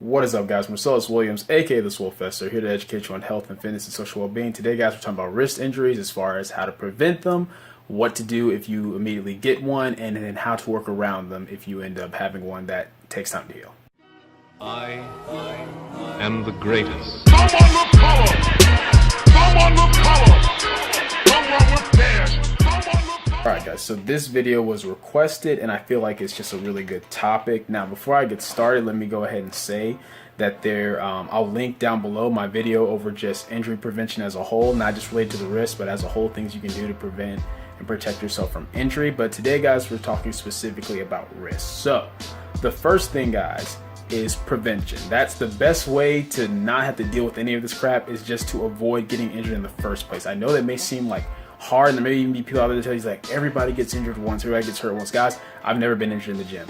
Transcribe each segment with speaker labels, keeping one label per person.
Speaker 1: What is up, guys? Marcellus Williams, aka TheSwolefessor, here to educate you on health and fitness and social well-being. Today, guys, we're talking about wrist injuries as far as how to prevent them, what to do if you immediately get one, and then how to work around them if you end up having one that takes time to heal.
Speaker 2: I am the greatest.
Speaker 3: Someone with power! Someone with power! Someone with dash! Someone with power!
Speaker 1: Alright, guys, so this video was requested and I feel like it's just a really good topic. Now, before I get started, let me go ahead and say that I'll link down below my video over just injury prevention as a whole, not just related to the wrist, but as a whole, things you can do to prevent and protect yourself from injury. But today, guys, we're talking specifically about wrists. So the first thing, guys, is prevention. That's the best way to not have to deal with any of this crap, is just to avoid getting injured in the first place. I know that may seem like hard, and there may even be people out there that tell you like everybody gets injured once, everybody gets hurt once. Guys, I've never been injured in the gym,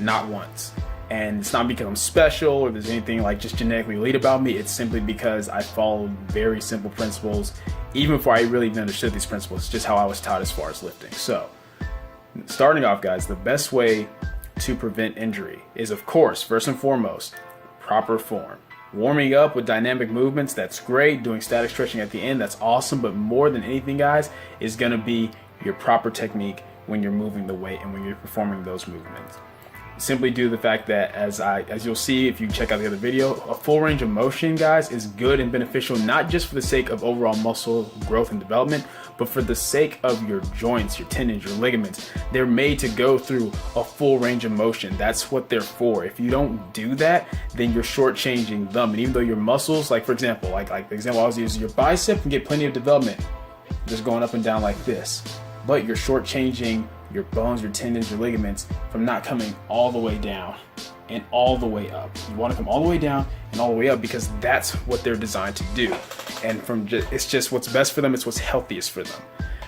Speaker 1: not once. And it's not because I'm special or there's anything like just genetically elite about me. It's simply because I followed very simple principles even before I really even understood these principles. It's just how I was taught as far as lifting. So starting off, guys, the best way to prevent injury is, of course, first and foremost, proper form. Warming up with dynamic movements, that's great. Doing static stretching at the end, that's awesome. But more than anything, guys, is going to be your proper technique when you're moving the weight and when you're performing those movements. Simply due to the fact that, as you'll see if you check out the other video, a full range of motion, guys, is good and beneficial, not just for the sake of overall muscle growth and development, but for the sake of your joints, your tendons, your ligaments. They're made to go through a full range of motion. That's what they're for. If you don't do that, then you're shortchanging them. And even though your muscles, like for example, like the example I was using, your bicep can get plenty of development just going up and down like this, but you're shortchanging your bones, your tendons, your ligaments from not coming all the way down and all the way up. You want to come all the way down and all the way up because that's what they're designed to do. And it's just what's best for them. It's what's healthiest for them.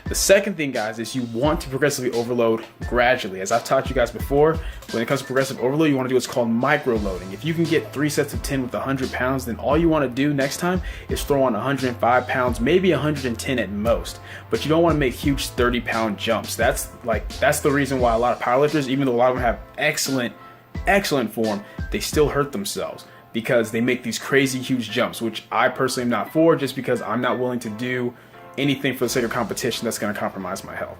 Speaker 1: The second thing, guys, is you want to progressively overload gradually. As I've taught you guys before, when it comes to progressive overload, you want to do what's called micro loading. If you can get 3 sets of 10 with 100 pounds, then all you want to do next time is throw on 105 pounds, maybe 110 at most. But you don't want to make huge 30-pound jumps. That's the reason why a lot of powerlifters, even though a lot of them have excellent form, they still hurt themselves because they make these crazy huge jumps, which I personally am not for, just because I'm not willing to do anything for the sake of competition that's going to compromise my health.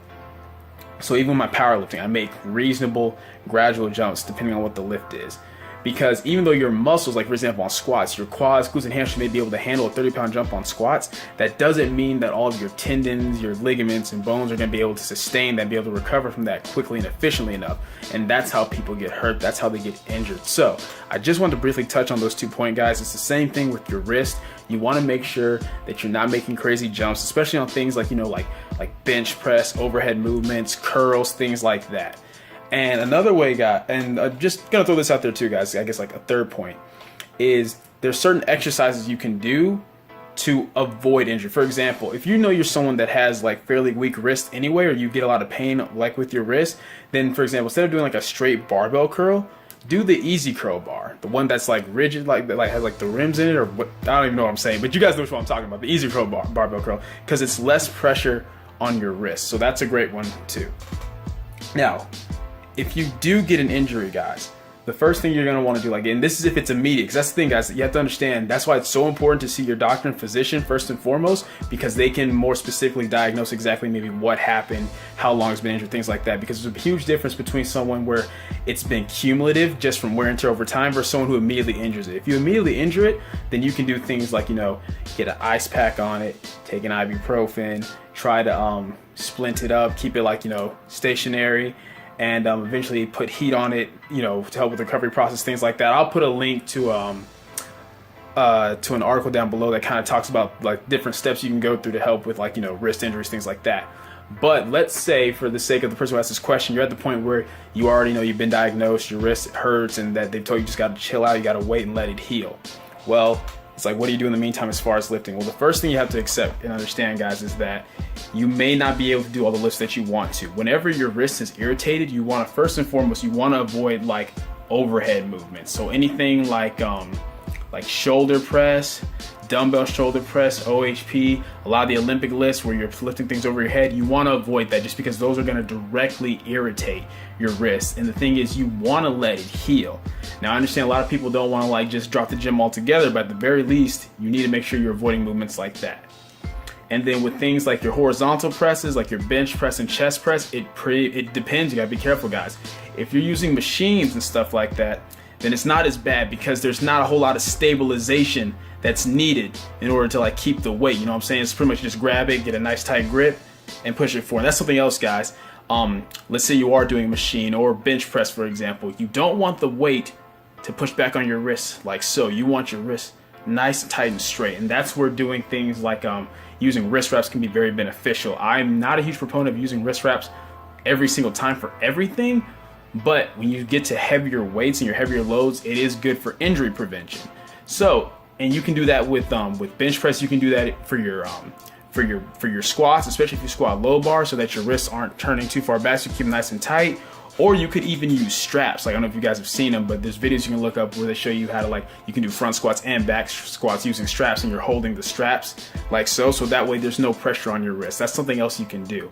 Speaker 1: So even with my powerlifting, I make reasonable gradual jumps depending on what the lift is, because even though your muscles, like for example on squats, your quads, glutes, and hamstrings may be able to handle a 30-pound jump on squats, that doesn't mean that all of your tendons, your ligaments, and bones are going to be able to sustain that and be able to recover from that quickly and efficiently enough. And that's how people get hurt. That's how they get injured. So I just want to briefly touch on those 2 points, guys. It's the same thing with your wrist. You want to make sure that you're not making crazy jumps, especially on things like, like bench press, overhead movements, curls, things like that. And another way, guys, and I'm just gonna throw this out there too, guys, I guess like a third point, is there's certain exercises you can do to avoid injury. For example, if you know you're someone that has like fairly weak wrist anyway, or you get a lot of pain like with your wrist, then for example, instead of doing like a straight barbell curl, do the easy curl bar, the one that's like rigid, like has like the rims in it, or what, I don't even know what I'm saying, but you guys know what I'm talking about, the easy curl barbell curl, because it's less pressure on your wrist. So that's a great one too. Now, if you do get an injury, guys, the first thing you're going to want to do, like, and this is if it's immediate, because that's the thing, guys, you have to understand, that's why it's so important to see your doctor and physician first and foremost, because they can more specifically diagnose exactly maybe what happened, how long it's been injured, things like that, because there's a huge difference between someone where it's been cumulative just from wear and tear over time versus someone who immediately injures it. If you immediately injure it, then you can do things like, get an ice pack on it, take an ibuprofen, try to splint it up, keep it like, stationary, and eventually put heat on it, to help with the recovery process, things like that. I'll put a link to an article down below that kind of talks about like different steps you can go through to help with like, wrist injuries, things like that. But let's say, for the sake of the person who asked this question, you're at the point where you already know you've been diagnosed, your wrist hurts, and that they've told you just got to chill out, you got to wait and let it heal. Well, it's like, what do you do in the meantime as far as lifting? Well, the first thing you have to accept and understand, guys, is that you may not be able to do all the lifts that you want to. Whenever your wrist is irritated, you want to, first and foremost, you want to avoid like overhead movements. So anything like shoulder press, dumbbell shoulder press, OHP, a lot of the Olympic lifts where you're lifting things over your head, you want to avoid that just because those are going to directly irritate your wrist. And the thing is, you want to let it heal. Now, I understand a lot of people don't want to like just drop the gym altogether, but at the very least, you need to make sure you're avoiding movements like that. And then with things like your horizontal presses, like your bench press and chest press, it depends. You gotta be careful, guys. If you're using machines and stuff like that, then it's not as bad because there's not a whole lot of stabilization that's needed in order to like keep the weight. You know what I'm saying? It's pretty much just grab it, get a nice tight grip, and push it forward. That's something else, guys. Let's say you are doing a machine or bench press, for example. You don't want the weight to push back on your wrist like so. You want your wrist nice and tight and straight, and that's where doing things like using wrist wraps can be very beneficial. I'm not a huge proponent of using wrist wraps every single time for everything, but when you get to heavier weights and your heavier loads, it is good for injury prevention. So, and you can do that with bench press. You can do that for your squats, especially if you squat low bar, so that your wrists aren't turning too far back, so you keep them nice and tight. Or you could even use straps. Like, I don't know if you guys have seen them, but there's videos you can look up where they show you how to you can do front squats and back squats using straps, and you're holding the straps like so that way there's no pressure on your wrist. That's something else you can do.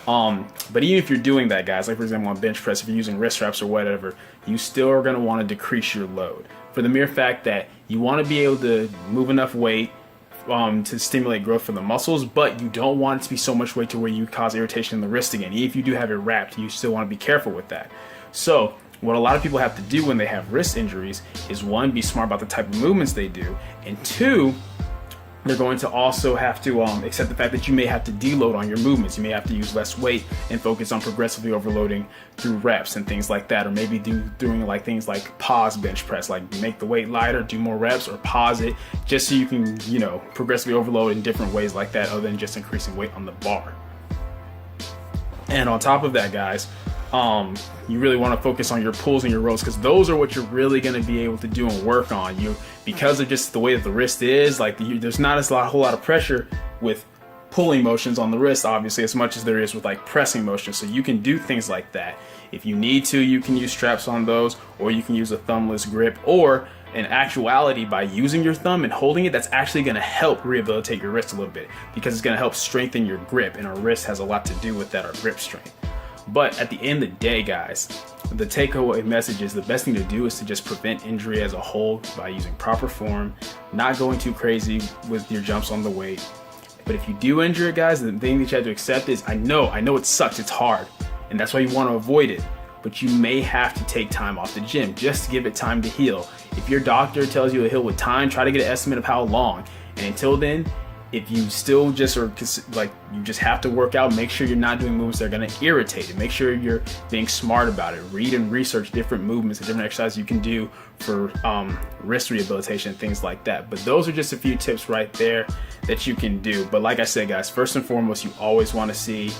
Speaker 1: But even if you're doing that, guys, like for example on bench press, if you're using wrist straps or whatever, you still are going to want to decrease your load for the mere fact that you want to be able to move enough weight to stimulate growth for the muscles, but you don't want it to be so much weight to where you cause irritation in the wrist again. Even if you do have it wrapped, you still want to be careful with that. So what a lot of people have to do when they have wrist injuries is, one, be smart about the type of movements they do, and two, they're going to also have to accept the fact that you may have to deload on your movements. You may have to use less weight and focus on progressively overloading through reps and things like that, or maybe doing like things like pause bench press, like make the weight lighter, do more reps, or pause it just so you can, progressively overload in different ways like that, other than just increasing weight on the bar. And on top of that, guys, you really want to focus on your pulls and your rows, because those are what you're really going to be able to do and work on. Because of just the way that the wrist is, there's not a whole lot of pressure with pulling motions on the wrist, obviously, as much as there is with like pressing motions. So you can do things like that. If you need to, you can use straps on those, or you can use a thumbless grip, or in actuality, by using your thumb and holding it, that's actually going to help rehabilitate your wrist a little bit, because it's going to help strengthen your grip, and our wrist has a lot to do with that, our grip strength. But at the end of the day, guys, the takeaway message is the best thing to do is to just prevent injury as a whole by using proper form, not going too crazy with your jumps on the weight. But if you do injure it, guys, the thing that you have to accept is, I know it sucks, it's hard, and that's why you want to avoid it. But you may have to take time off the gym just to give it time to heal. If your doctor tells you to heal with time, try to get an estimate of how long. And until then, if you still just you just have to work out, make sure you're not doing movements that are going to irritate it. Make sure you're being smart about it. Read and research different movements and different exercises you can do for wrist rehabilitation and things like that. But those are just a few tips right there that you can do. But like I said, guys, first and foremost, you always want to see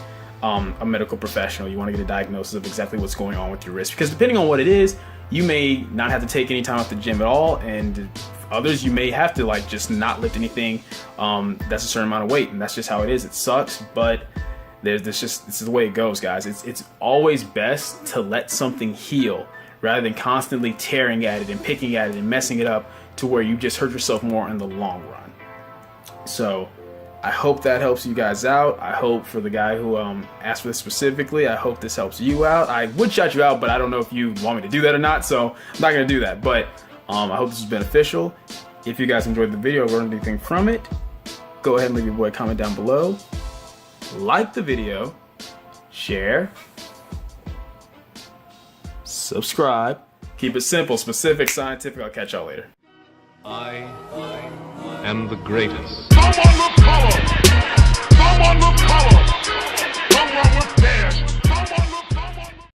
Speaker 1: a medical professional. You want to get a diagnosis of exactly what's going on with your wrist, because depending on what it is, you may not have to take any time off the gym at all, and others you may have to just not lift anything that's a certain amount of weight, and that's just how it is. It sucks, but this is the way it goes, guys. It's always best to let something heal rather than constantly tearing at it and picking at it and messing it up to where you just hurt yourself more in the long run. So I hope that helps you guys out. I hope, for the guy who asked for this specifically, I hope this helps you out. I would shout you out, but I don't know if you want me to do that or not, so I'm not going to do that. But I hope this was beneficial. If you guys enjoyed the video or learned anything from it, go ahead and leave your boy a comment down below. Like the video, share, subscribe. Keep it simple, specific, scientific. I'll catch y'all later.
Speaker 2: I am the greatest.
Speaker 3: Come on, look